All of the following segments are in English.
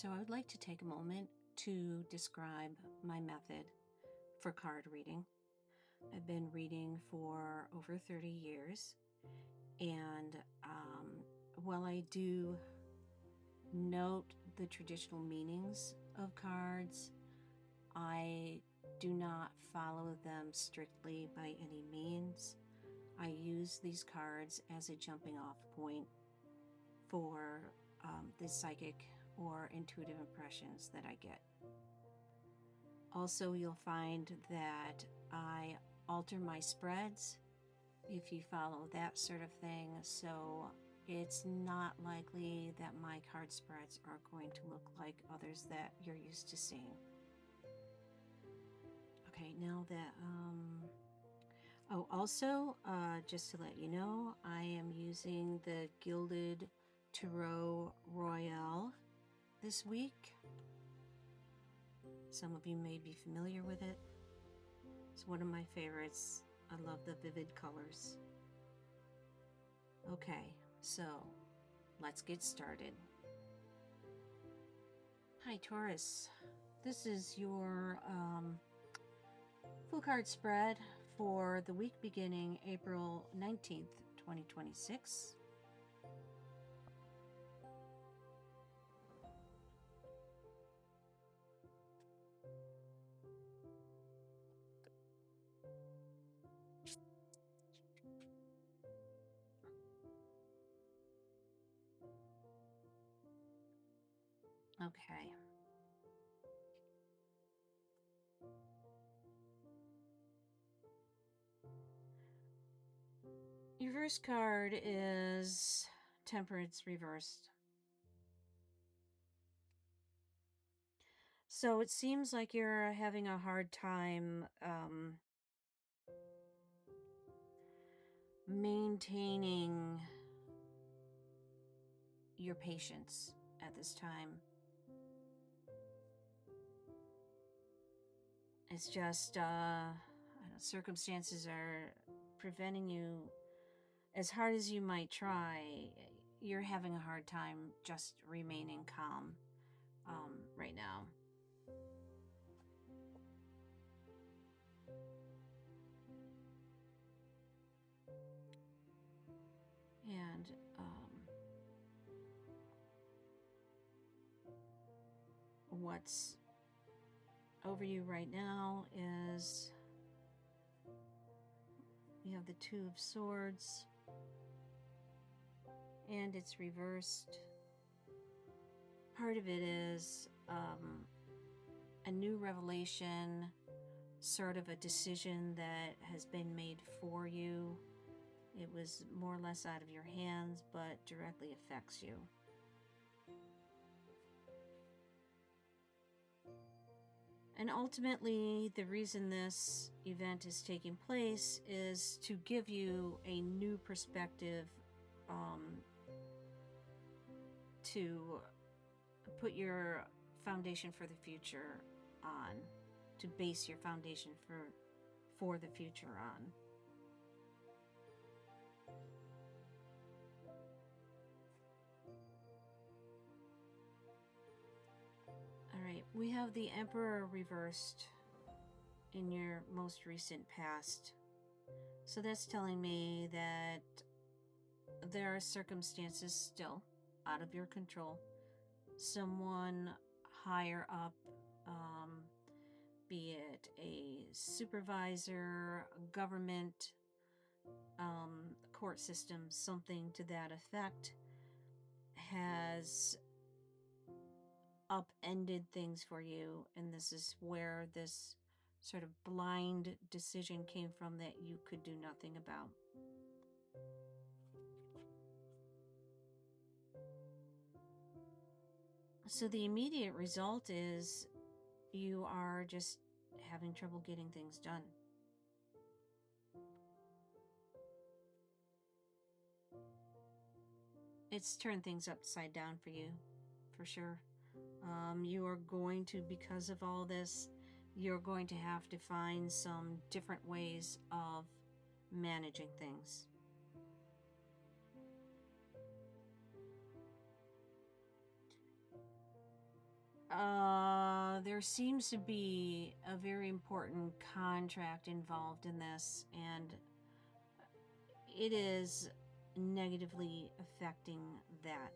So I would like to take a moment to describe my method for card reading. I've been reading for over 30 years, and while I do note the traditional meanings of cards, I do not follow them strictly by any means. I use these cards as a jumping off point for the psychic or intuitive impressions that I get. Also, you'll find that I alter my spreads if you follow that sort of thing, so it's not likely that my card spreads are going to look like others that you're used to seeing. Okay, now that also, just to let you know, I am using the Gilded Tarot Royale this week. Some of you may be familiar with it. It's one of my favorites. I love the vivid colors. Okay, so let's get started. Hi, Taurus. This is your full card spread for the week beginning April 19th, 2026. Okay. Your first card is Temperance reversed. So it seems like you're having a hard time maintaining your patience at this time. It's just circumstances are preventing you. As hard as you might try, you're having a hard time just remaining calm right now. And what's over you right now is you have the Two of Swords, and it's reversed. Part of it is a new revelation, sort of a decision that has been made for you. It was more or less out of your hands, but directly affects you. And ultimately, the reason this event is taking place is to give you a new perspective, to put your foundation for the future on, to base your foundation for the future on. All right, we have the Emperor reversed in your most recent past. So that's telling me that there are circumstances still out of your control. Someone higher up, be it a supervisor, a government, court system, something to that effect, has upended things for you, and this is where this sort of blind decision came from that you could do nothing about. So the immediate result is you are just having trouble getting things done. It's turned things upside down for you, for sure. You are going to, because of all this, you're going to have to find some different ways of managing things. There seems to be a very important contract involved in this, and it is negatively affecting that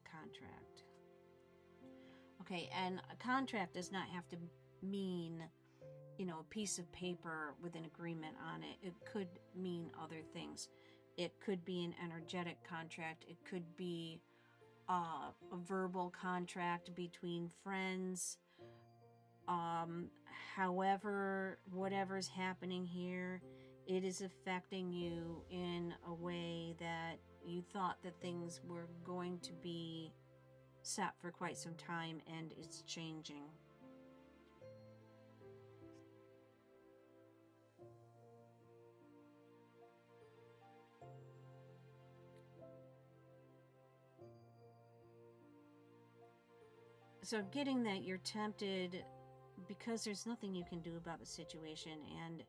contract. Okay, and a contract does not have to mean, a piece of paper with an agreement on it. It could mean other things. It could be an energetic contract. It could be a verbal contract between friends. Um, However, whatever's happening here, it is affecting you in a way that you thought that things were going to be set for quite some time, and it's changing. So getting that you're tempted because there's nothing you can do about the situation, and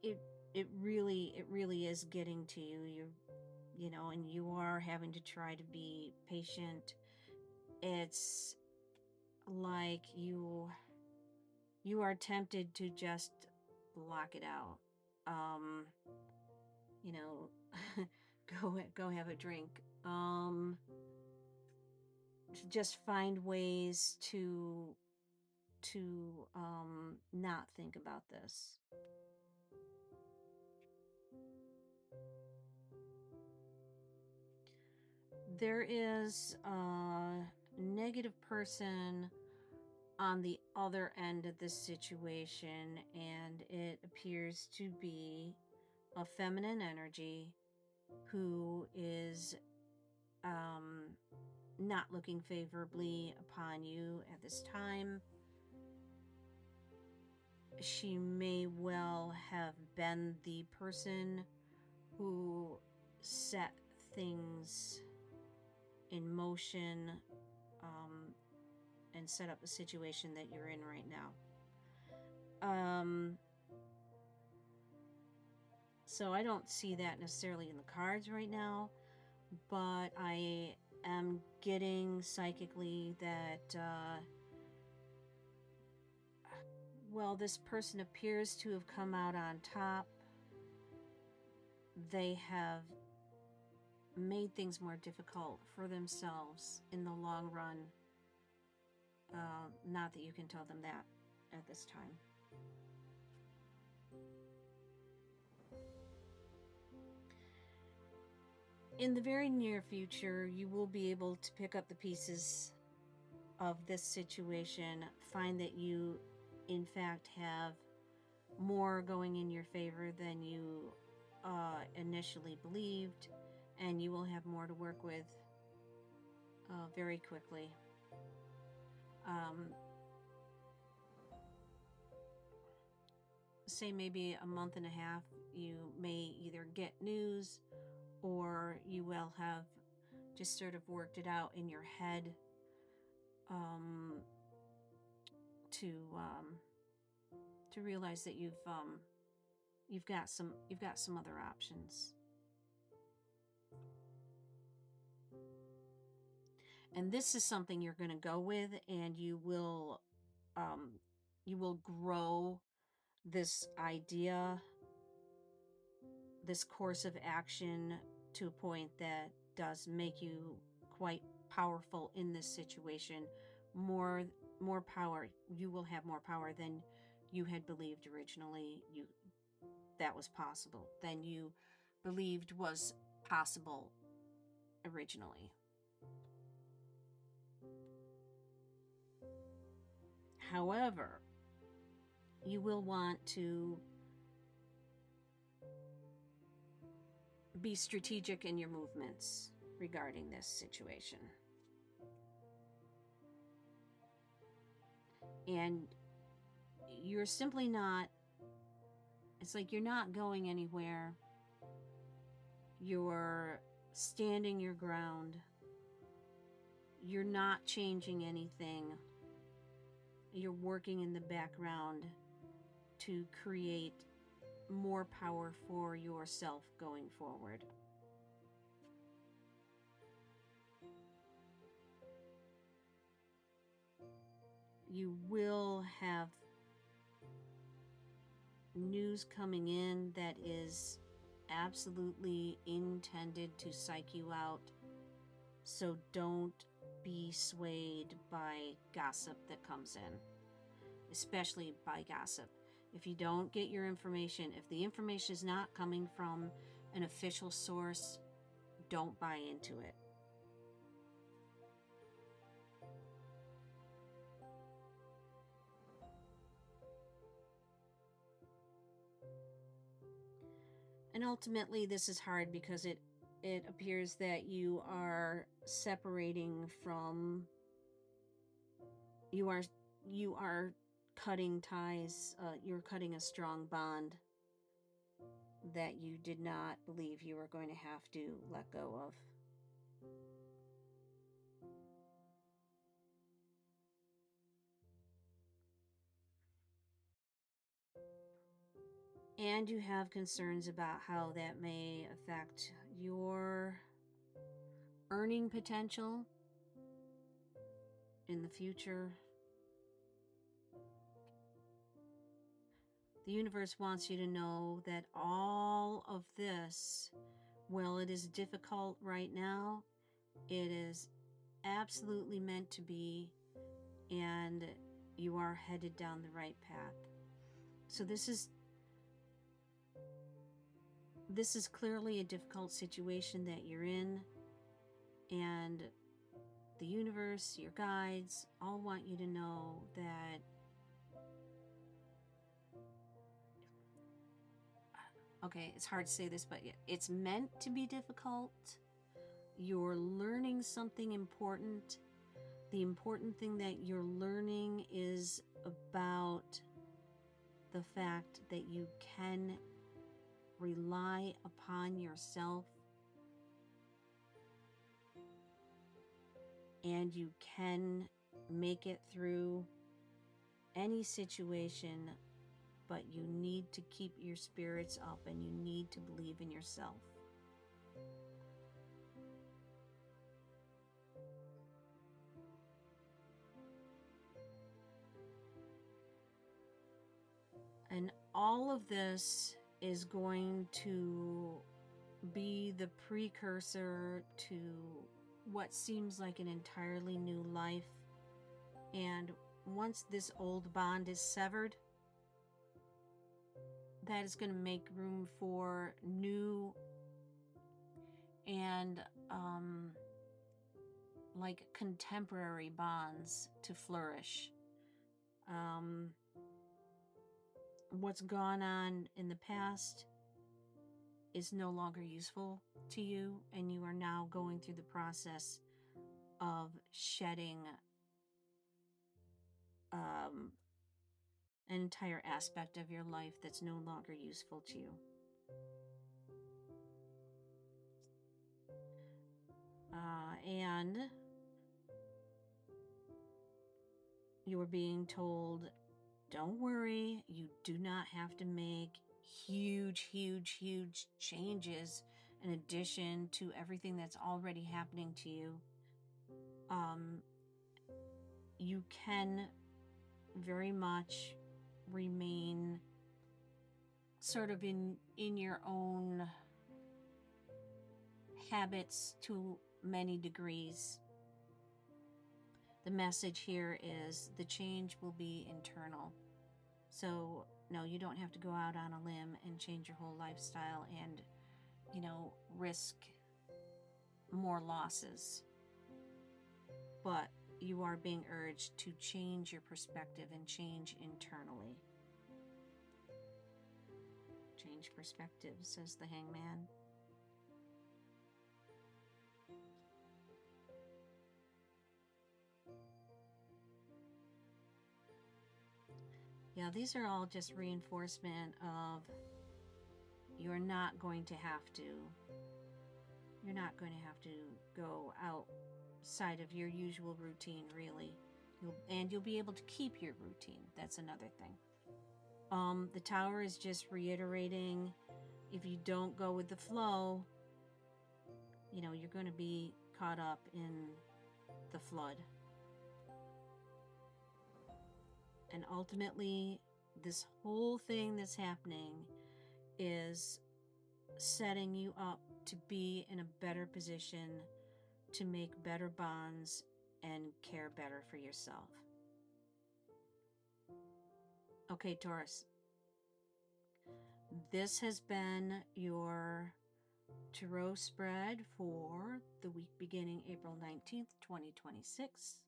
it it really is getting to you. And you are having to try to be patient. It's like you are tempted to just block it out. Um, you know, go have a drink. Just find ways to not think about this. There is a negative person on the other end of this situation, and it appears to be a feminine energy who is um, not looking favorably upon you at this time. She may well have been the person who set things in motion, and set up the situation that you're in right now. So I don't see that necessarily in the cards right now, but I am getting psychically that, well, this person appears to have come out on top. They have made things more difficult for themselves in the long run. Not that you can tell them that at this time. In the very near future, you will be able to pick up the pieces of this situation, find that you, in fact, have more going in your favor than you initially believed, and you will have more to work with very quickly. Say maybe a month and a half, you may either get news or you will have just sort of worked it out in your head, to realize that you've got some other options. And this is something you're going to go with, and you will grow this idea, this course of action, to a point that does make you quite powerful in this situation. More power. You will have more power than you had believed originally that was possible, than you believed was possible originally. However, you will want to be strategic in your movements regarding this situation. And you're simply not, it's like you're not going anywhere. You're standing your ground. You're not changing anything. You're working in the background to create more power for yourself going forward. you will have news coming in that is absolutely intended to psych you out. So don't be swayed by gossip that comes in, especially by gossip. If you don't get your information, if the information is not coming from an official source, don't buy into it. And ultimately, this is hard because it appears that you are separating from, you are cutting ties, you're cutting a strong bond that you did not believe you were going to have to let go of. And you have concerns about how that may affect your earning potential in the future. The universe wants you to know that all of this, while it is difficult right now, it is absolutely meant to be, and you are headed down the right path. So this is clearly a difficult situation that you're in, and the universe, your guides, all want you to know that okay, it's hard to say this, but it's meant to be difficult. You're learning something important. The important thing that you're learning is about the fact that you can rely upon yourself and you can make it through any situation, but you need to keep your spirits up and you need to believe in yourself. And all of this is going to be the precursor to what seems like an entirely new life. And once this old bond is severed, that is going to make room for new and like contemporary bonds to flourish. What's gone on in the past is no longer useful to you, and you are now going through the process of shedding an entire aspect of your life that's no longer useful to you. And you are being told, don't worry, you do not have to make huge changes in addition to everything that's already happening to you. You can very much remain sort of in your own habits to many degrees. The message here is the change will be internal. So no, you don't have to go out on a limb and change your whole lifestyle and, risk more losses. But you are being urged to change your perspective and change internally. Change perspective, says the hangman. Yeah, these are all just reinforcement of you're not going to have to go outside of your usual routine, really. You'll be able to keep your routine. That's another thing. The Tower is just reiterating, if you don't go with the flow, you're going to be caught up in the flood. And ultimately, this whole thing that's happening is setting you up to be in a better position to make better bonds and care better for yourself. Okay, Taurus, this has been your tarot spread for the week beginning April 19th, 2026.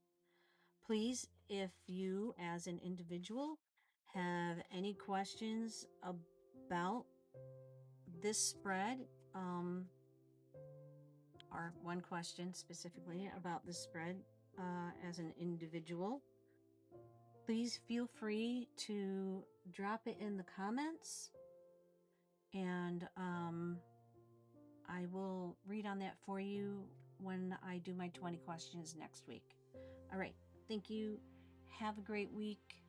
Please, if you as an individual have any questions about this spread, or one question specifically about this spread as an individual, please feel free to drop it in the comments, and I will read on that for you when I do my 20 questions next week. All right. Thank you. Have a great week.